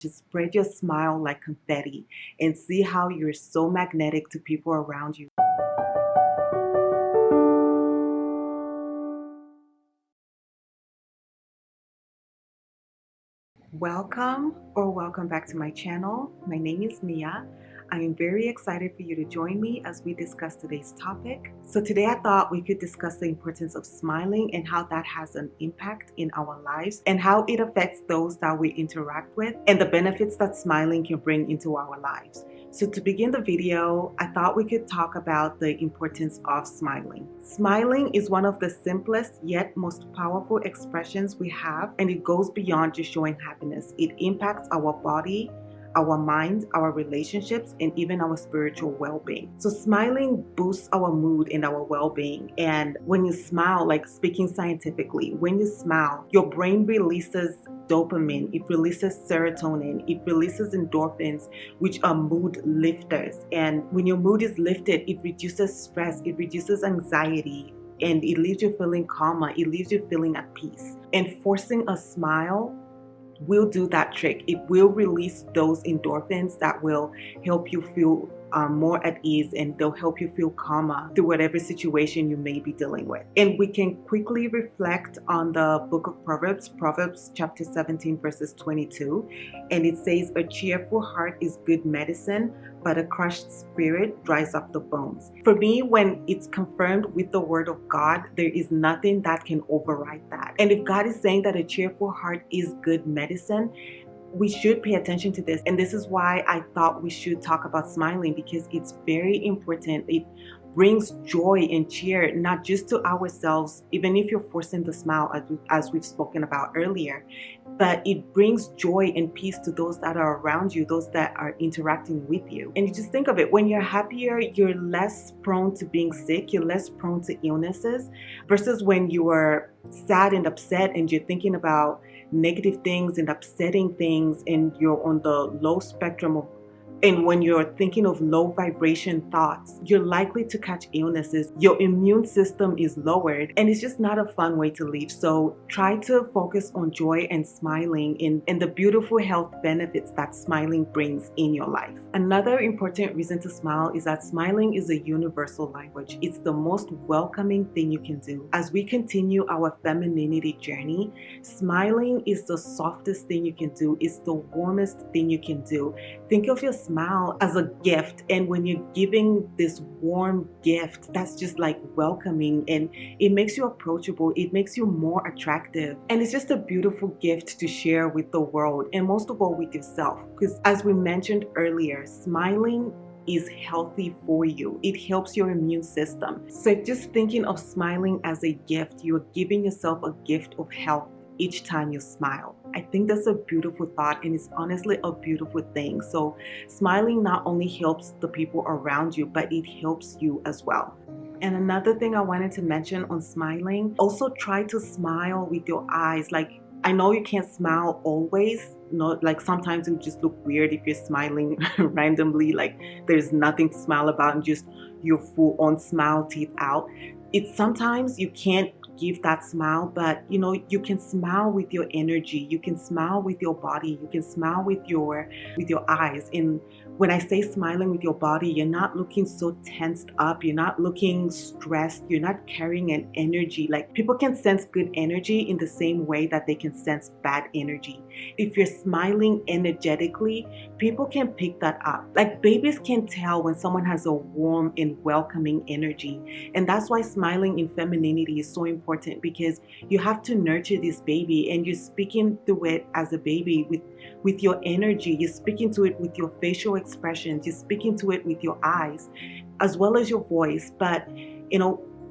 Just spread your smile like confetti and see how you're so magnetic to people around you. Welcome back to my channel. My name is Mia. I am very excited for you to join me as we discuss today's topic. So today I thought we could discuss the importance of smiling and how that has an impact in our lives and how it affects those that we interact with and the benefits that smiling can bring into our lives. So to begin the video, I thought we could talk about the importance of smiling. Smiling is one of the simplest yet most powerful expressions we have, and it goes beyond just showing happiness. It impacts our body, our mind, our relationships, and even our spiritual well-being. So smiling boosts our mood and our well-being. And when you smile, like speaking scientifically, when you smile, your brain releases dopamine, it releases serotonin, it releases endorphins, which are mood lifters. And when your mood is lifted, it reduces stress, it reduces anxiety, and it leaves you feeling calmer, it leaves you feeling at peace. And forcing a smile will do that trick. It will release those endorphins that will help you feel more at ease, and they'll help you feel calmer through whatever situation you may be dealing with. And we can quickly reflect on the book of Proverbs chapter 17 verses 22, and it says, "A cheerful heart is good medicine, but a crushed spirit dries up the bones." For me, when it's confirmed with the word of God, there is nothing that can override that. And if God is saying that a cheerful heart is good medicine, we should pay attention to this. And this is why I thought we should talk about smiling, because it's very important. It brings joy and cheer, not just to ourselves, even if you're forcing the smile, as we've spoken about earlier, but it brings joy and peace to those that are around you, those that are interacting with you. And you just think of it, when you're happier, you're less prone to being sick, you're less prone to illnesses, versus when you are sad and upset and you're thinking about negative things and upsetting things, and you're on the low spectrum of, and when you're thinking of low vibration thoughts, you're likely to catch illnesses. Your immune system is lowered, and it's just not a fun way to live. So try to focus on joy and smiling and the beautiful health benefits that smiling brings in your life. Another important reason to smile is that smiling is a universal language. It's the most welcoming thing you can do. As we continue our femininity journey, smiling is the softest thing you can do. It's the warmest thing you can do. Think of your smile as a gift, and when you're giving this warm gift, that's just like welcoming, and it makes you approachable, it makes you more attractive, and it's just a beautiful gift to share with the world, and most of all with yourself, because as we mentioned earlier, smiling is healthy for you. It helps your immune system. So just thinking of smiling as a gift, you're giving yourself a gift of health each time you smile. I think that's a beautiful thought, and it's honestly a beautiful thing. So smiling not only helps the people around you, but it helps you as well. And another thing I wanted to mention on smiling, also try to smile with your eyes. Like, I know you can't smile always, like sometimes it would just look weird if you're smiling randomly, like there's nothing to smile about and just your full on smile, teeth out. It's sometimes you can't give that smile, but you can smile with your energy, you can smile with your body, you can smile with your eyes. And when I say smiling with your body, you're not looking so tensed up, you're not looking stressed, you're not carrying an energy. Like, people can sense good energy in the same way that they can sense bad energy. If you're smiling energetically, people can pick that up. Like, babies can tell when someone has a warm and welcoming energy. And that's why smiling in femininity is so important, because you have to nurture this baby, and you're speaking to it as a baby with your energy. You're speaking to it with your facial expressions, you're speaking to it with your eyes as well as your voice. But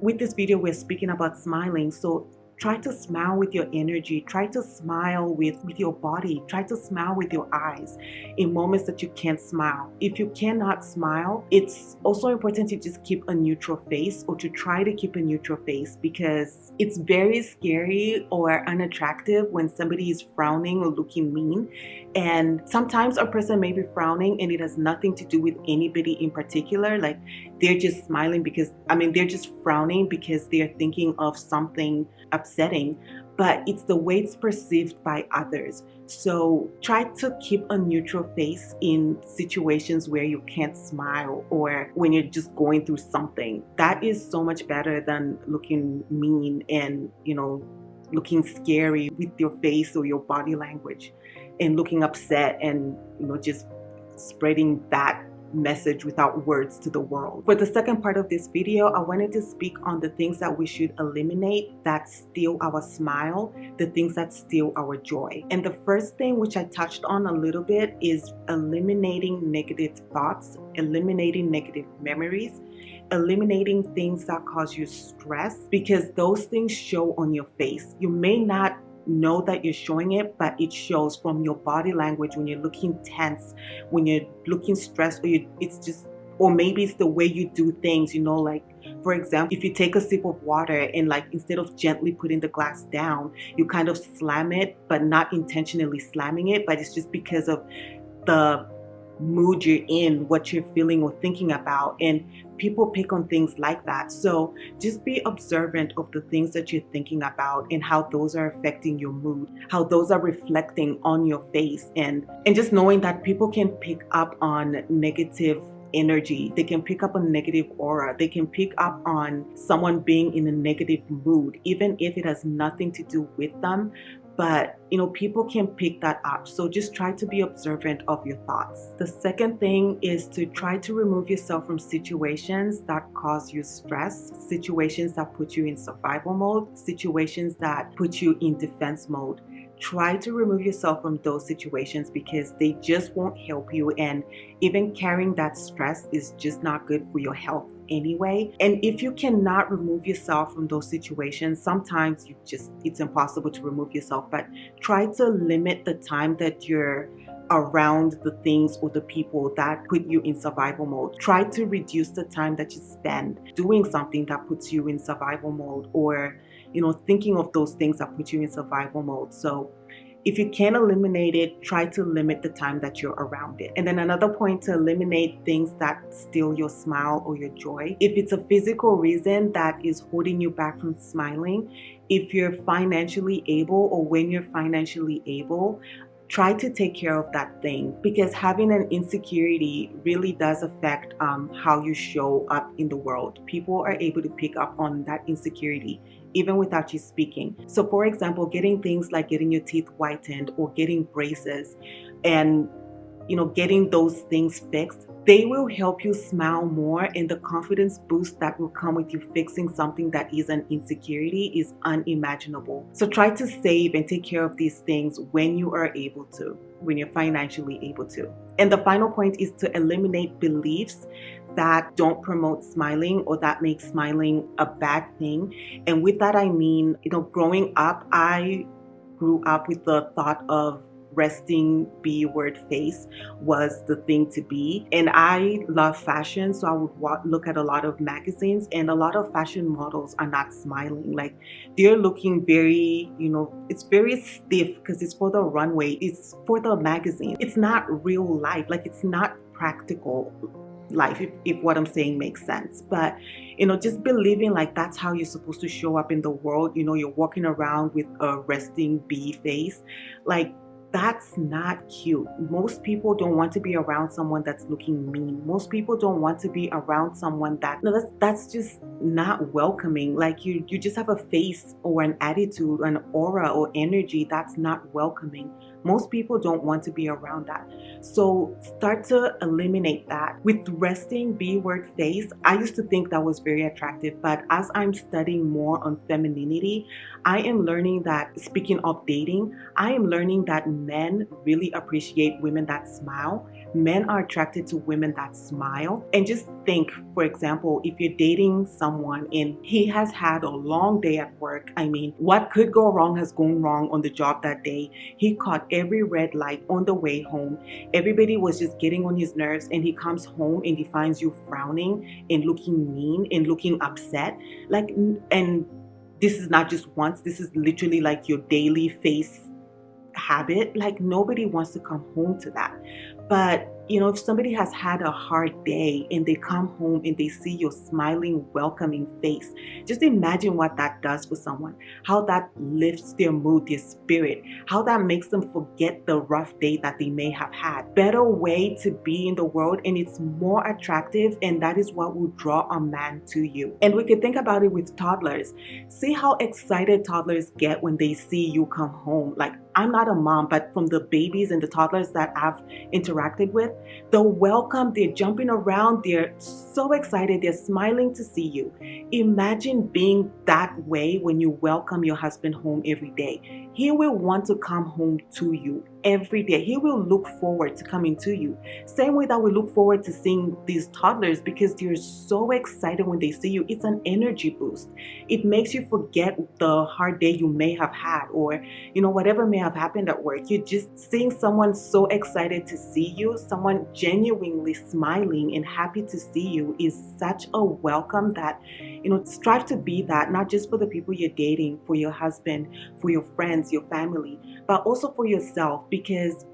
with this video we're speaking about smiling, so try to smile with your energy, try to smile with your body, try to smile with your eyes in moments that you can't smile. If you cannot smile, it's also important to just keep a neutral face, or to try to keep a neutral face, because it's very scary or unattractive when somebody is frowning or looking mean. And sometimes a person may be frowning and it has nothing to do with anybody in particular. Like, they're just smiling because, they're just frowning because they're thinking of something upsetting. but it's the way it's perceived by others. So try to keep a neutral face in situations where you can't smile or when you're just going through something. That is so much better than looking mean and, looking scary with your face or your body language and looking upset and, just spreading that message without words to the world. For the second part of this video, I wanted to speak on the things that we should eliminate that steal our smile, the things that steal our joy. And the first thing, which I touched on a little bit, is eliminating negative thoughts, eliminating negative memories, eliminating things that cause you stress, because those things show on your face. You may not know that you're showing it, but it shows from your body language when you're looking tense, when you're looking stressed, or maybe it's the way you do things, like, for example, if you take a sip of water and like instead of gently putting the glass down, you kind of slam it, but not intentionally slamming it, but it's just because of the mood you're in, what you're feeling or thinking about, and people pick on things like that. So just be observant of the things that you're thinking about and how those are affecting your mood, how those are reflecting on your face, and just knowing that people can pick up on negative energy, they can pick up on negative aura, they can pick up on someone being in a negative mood, even if it has nothing to do with them. But people can pick that up. So just try to be observant of your thoughts. The second thing is to try to remove yourself from situations that cause you stress, situations that put you in survival mode, situations that put you in defense mode. Try to remove yourself from those situations because they just won't help you, and even carrying that stress is just not good for your health anyway. And if you cannot remove yourself from those situations, sometimes it's impossible to remove yourself, but try to limit the time that you're around the things or the people that put you in survival mode. Try to reduce the time that you spend doing something that puts you in survival mode, or thinking of those things that put you in survival mode. So if you can eliminate it, try to limit the time that you're around it. And then another point, to eliminate things that steal your smile or your joy. If it's a physical reason that is holding you back from smiling, if you're financially able or when you're financially able, try to take care of that thing, because having an insecurity really does affect how you show up in the world. People are able to pick up on that insecurity even without you speaking. So for example, getting things like getting your teeth whitened or getting braces and getting those things fixed, they will help you smile more, and the confidence boost that will come with you fixing something that is an insecurity is unimaginable. So try to save and take care of these things when you are able to, when you're financially able to. And the final point is to eliminate beliefs that don't promote smiling or that make smiling a bad thing. And with that I mean, growing up, I grew up with the thought of resting B-word face was the thing to be. And I love fashion, so I would look at a lot of magazines, and a lot of fashion models are not smiling. Like, they're looking very, it's very stiff because it's for the runway, it's for the magazine. It's not real life. Like, it's not practical life, if what I'm saying makes sense. But just believing like that's how you're supposed to show up in the world, you're walking around with a resting bee face, like, that's not cute. Most people don't want to be around someone that's looking mean. Most people don't want to be around someone that's just not welcoming. Like, you just have a face or an attitude, an aura or energy that's not welcoming. Most people don't want to be around that. So start to eliminate that. With resting B-word face, I used to think that was very attractive, but as I'm studying more on femininity, I am learning that, speaking of dating, I am learning that men really appreciate women that smile. Men are attracted to women that smile. And just think, for example, if you're dating someone and he has had a long day at work, I mean, what could go wrong has gone wrong on the job that day. He caught every red light on the way home. Everybody was just getting on his nerves, and he comes home and he finds you frowning and looking mean and looking upset. Like, and this is not just once, this is literally like your daily face habit. Like, nobody wants to come home to that. But If somebody has had a hard day and they come home and they see your smiling, welcoming face, just imagine what that does for someone, how that lifts their mood, their spirit, how that makes them forget the rough day that they may have had. Better way to be in the world, and it's more attractive, and that is what will draw a man to you. And we can think about it with toddlers. See how excited toddlers get when they see you come home. Like, I'm not a mom, but from the babies and the toddlers that I've interacted with, the welcome, they're jumping around, they're so excited, they're smiling to see you. Imagine being that way when you welcome your husband home every day. He will want to come home to you every day. He will look forward to coming to you. Same way that we look forward to seeing these toddlers, because they're so excited when they see you. It's an energy boost. It makes you forget the hard day you may have had, or whatever may have happened at work. You're just seeing someone so excited to see you, someone genuinely smiling and happy to see you, is such a welcome that, strive to be that, not just for the people you're dating, for your husband, for your friends, your family, but also for yourself. Because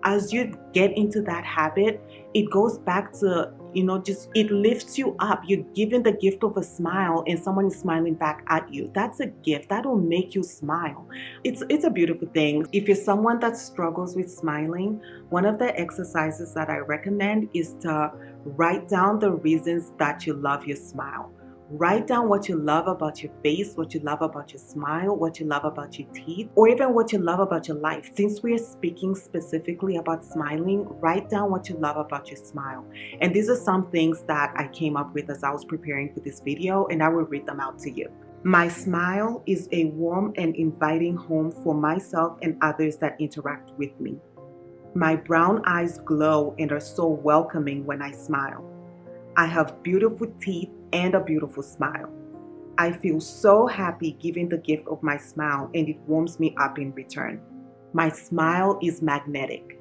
as you get into that habit, it goes back to, it lifts you up. You're given the gift of a smile and someone is smiling back at you. That's a gift that will make you smile. It's a beautiful thing. If you're someone that struggles with smiling, one of the exercises that I recommend is to write down the reasons that you love your smile. Write down what you love about your face, what you love about your smile, what you love about your teeth, or even what you love about your life. Since we're speaking specifically about smiling, write down what you love about your smile. And these are some things that I came up with as I was preparing for this video, and I will read them out to you. My smile is a warm and inviting home for myself and others that interact with me. My brown eyes glow and are so welcoming when I smile. I have beautiful teeth and a beautiful smile. I feel so happy giving the gift of my smile, and it warms me up in return. My smile is magnetic.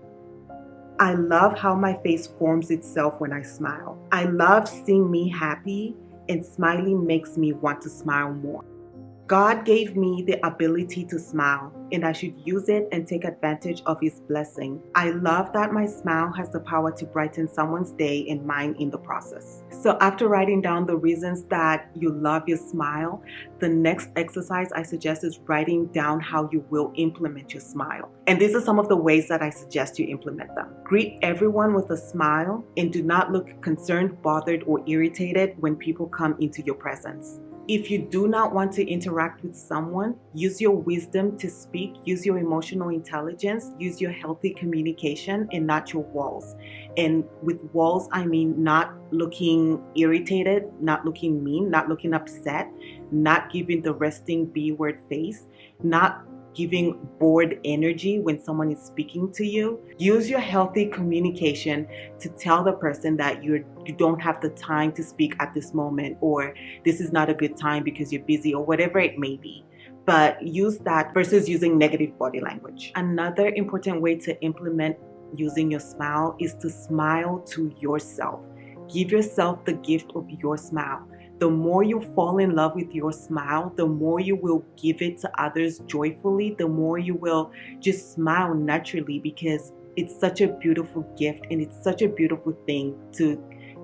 I love how my face forms itself when I smile. I love seeing me happy, and smiling makes me want to smile more. God gave me the ability to smile, and I should use it and take advantage of His blessing. I love that my smile has the power to brighten someone's day and mine in the process. So after writing down the reasons that you love your smile, the next exercise I suggest is writing down how you will implement your smile. And these are some of the ways that I suggest you implement them. Greet everyone with a smile and do not look concerned, bothered, or irritated when people come into your presence. If you do not want to interact with someone, use your wisdom to speak, use your emotional intelligence, use your healthy communication, and not your walls. And with walls, I mean not looking irritated, not looking mean, not looking upset, not giving the resting B-word face, not giving bored energy when someone is speaking to you. Use your healthy communication to tell the person that you don't have the time to speak at this moment, or this is not a good time because you're busy, or whatever it may be. But use that versus using negative body language. Another important way to implement using your smile is to smile to yourself. Give yourself the gift of your smile. The more you fall in love with your smile, the more you will give it to others joyfully, the more you will just smile naturally, because it's such a beautiful gift and it's such a beautiful thing to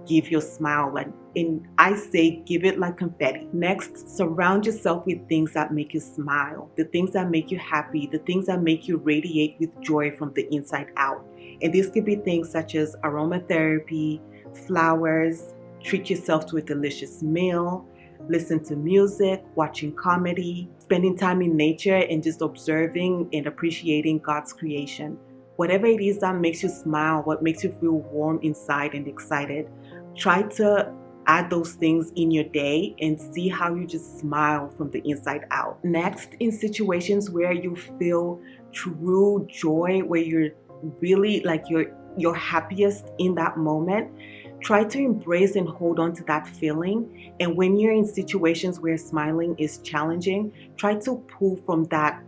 give your smile. And I say give it like confetti. Next, surround yourself with things that make you smile, the things that make you happy, the things that make you radiate with joy from the inside out. And these could be things such as aromatherapy, flowers. Treat yourself to a delicious meal, listen to music, watching comedy, spending time in nature, and just observing and appreciating God's creation. Whatever it is that makes you smile, what makes you feel warm inside and excited, try to add those things in your day and see how you just smile from the inside out. Next, in situations where you feel true joy, where you're really like you're happiest in that moment, try to embrace and hold on to that feeling. And when you're in situations where smiling is challenging, try to pull from that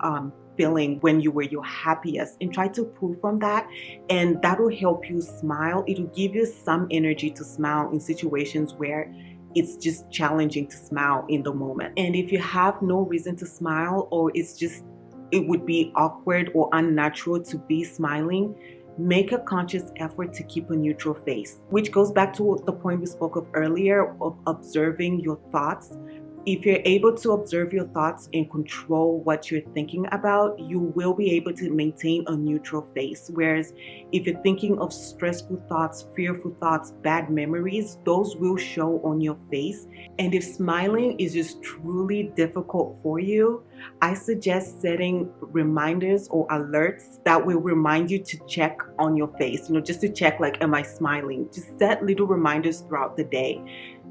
feeling when you were your happiest, and try to pull from that, and that will help you smile. It will give you some energy to smile in situations where it's just challenging to smile in the moment. And if you have no reason to smile, or it would be awkward or unnatural to be smiling, make a conscious effort to keep a neutral face, which goes back to the point we spoke of earlier of observing your thoughts. If you're able to observe your thoughts and control what you're thinking about, you will be able to maintain a neutral face. Whereas if you're thinking of stressful thoughts, fearful thoughts, bad memories, those will show on your face. And if smiling is just truly difficult for you, I suggest setting reminders or alerts that will remind you to check on your face, just to check, like, am I smiling? Just set little reminders throughout the day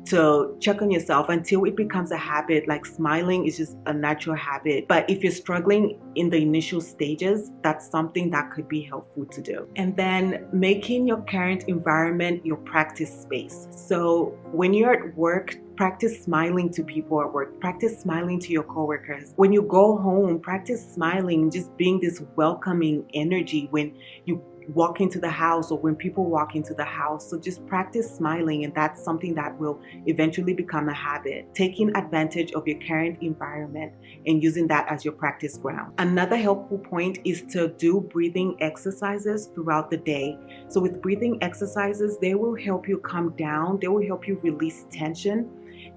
to check on yourself until it becomes a habit. Like, smiling is just a natural habit. But if you're struggling in the initial stages, that's something that could be helpful to do. And then making your current environment your practice space. So when you're at work, practice smiling to people at work. Practice smiling to your coworkers. When you go home, practice smiling, just being this welcoming energy when you walk into the house or when people walk into the house. So just practice smiling, and that's something that will eventually become a habit. Taking advantage of your current environment and using that as your practice ground. Another helpful point is to do breathing exercises throughout the day. So with breathing exercises, they will help you calm down. They will help you release tension.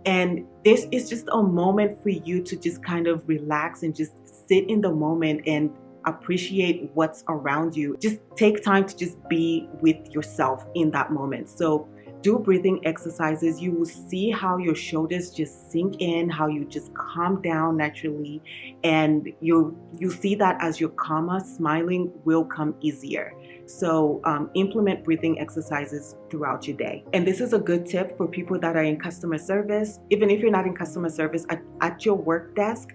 And this is just a moment for you to just kind of relax and just sit in the moment and appreciate what's around you. Just take time to just be with yourself in that moment. So do breathing exercises. You will see how your shoulders just sink in, how you just calm down naturally, and you see that as you're calmer, smiling will come easier. So implement breathing exercises throughout your day. And this is a good tip for people that are in customer service. Even if you're not in customer service, at your work desk,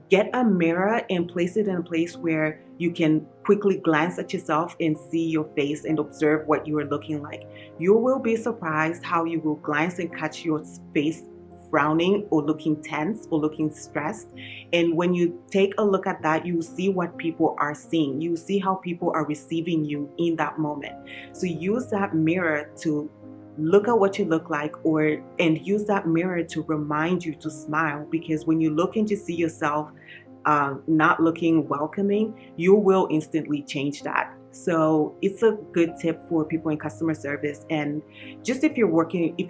get a mirror and place it in a place where you can quickly glance at yourself and see your face and observe what you are looking like. You will be surprised how you will glance and catch your face frowning or looking tense or looking stressed. And when you take a look at that, you will see what people are seeing. You will see how people are receiving you in that moment. So use that mirror to look at what you look like, and use that mirror to remind you to smile, because when you look and you see yourself not looking welcoming, you will instantly change that. So it's a good tip for people in customer service. And just if you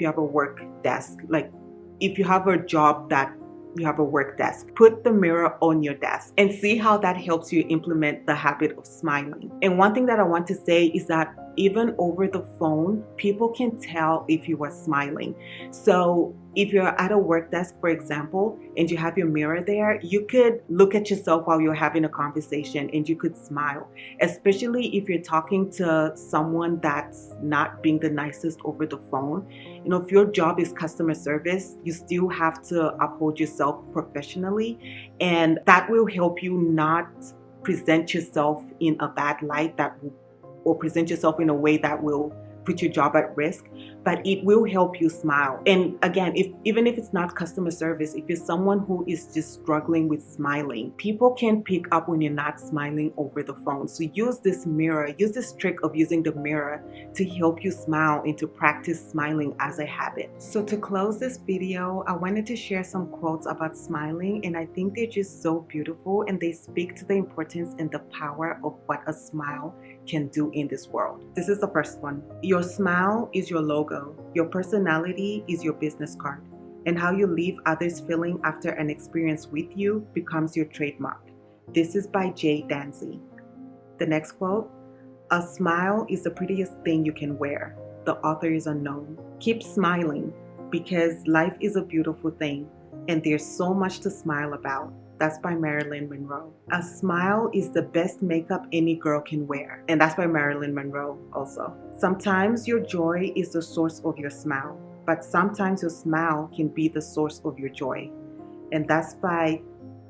have a work desk, like if you have a job that you have a work desk, put the mirror on your desk and see how that helps you implement the habit of smiling. And one thing that I want to say is that even over the phone, people can tell if you are smiling. So if you're at a work desk, for example, and you have your mirror there, you could look at yourself while you're having a conversation and you could smile, especially if you're talking to someone that's not being the nicest over the phone. If your job is customer service, you still have to uphold yourself professionally, and that will help you not present yourself in a bad light or present yourself in a way that will put your job at risk, but it will help you smile. And again, even if it's not customer service, if you're someone who is just struggling with smiling, people can pick up when you're not smiling over the phone. So use this trick of using the mirror to help you smile and to practice smiling as a habit. So to close this video, I wanted to share some quotes about smiling, and I think they're just so beautiful, and they speak to the importance and the power of what a smile can do in this world. This is the first one. Your smile is your logo. Your personality is your business card. And how you leave others feeling after an experience with you becomes your trademark. This is by Dainty. The next quote. A smile is the prettiest thing you can wear. The author is unknown. Keep smiling, because life is a beautiful thing and there's so much to smile about. That's by Marilyn Monroe. A smile is the best makeup any girl can wear. And that's by Marilyn Monroe also. Sometimes your joy is the source of your smile, but sometimes your smile can be the source of your joy. And that's by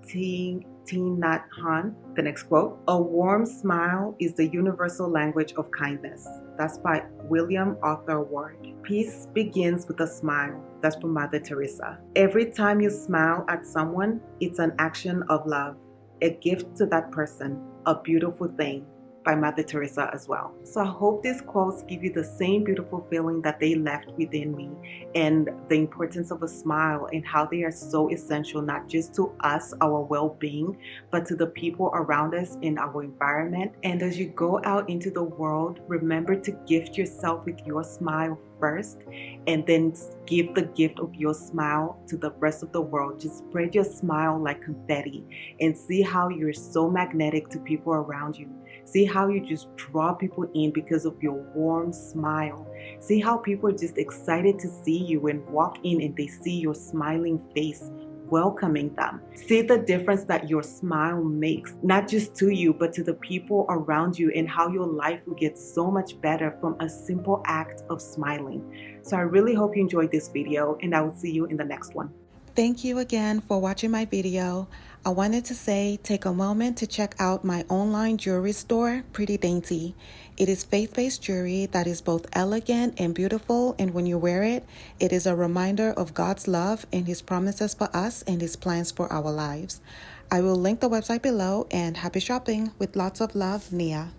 Thich Nhat Hanh. The next quote. A warm smile is the universal language of kindness. That's by William Arthur Ward. Peace begins with a smile. That's from Mother Teresa. Every time you smile at someone, it's an action of love, a gift to that person, a beautiful thing. by Mother Teresa as well. So I hope these quotes give you the same beautiful feeling that they left within me, and the importance of a smile and how they are so essential, not just to us, our well-being, but to the people around us in our environment. And as you go out into the world, remember to gift yourself with your smile first, and then give the gift of your smile to the rest of the world. Just spread your smile like confetti and see how you're so magnetic to people around you. See how you just draw people in because of your warm smile. See how people are just excited to see you and walk in and they see your smiling face, welcoming them. See the difference that your smile makes, not just to you, but to the people around you, and how your life will get so much better from a simple act of smiling. So I really hope you enjoyed this video, and I will see you in the next one. Thank you again for watching my video. I wanted to say, take a moment to check out my online jewelry store, Pretty Dainty. It is faith-based jewelry that is both elegant and beautiful, and when you wear it, it is a reminder of God's love and His promises for us and His plans for our lives. I will link the website below, and happy shopping. With lots of love, Nia.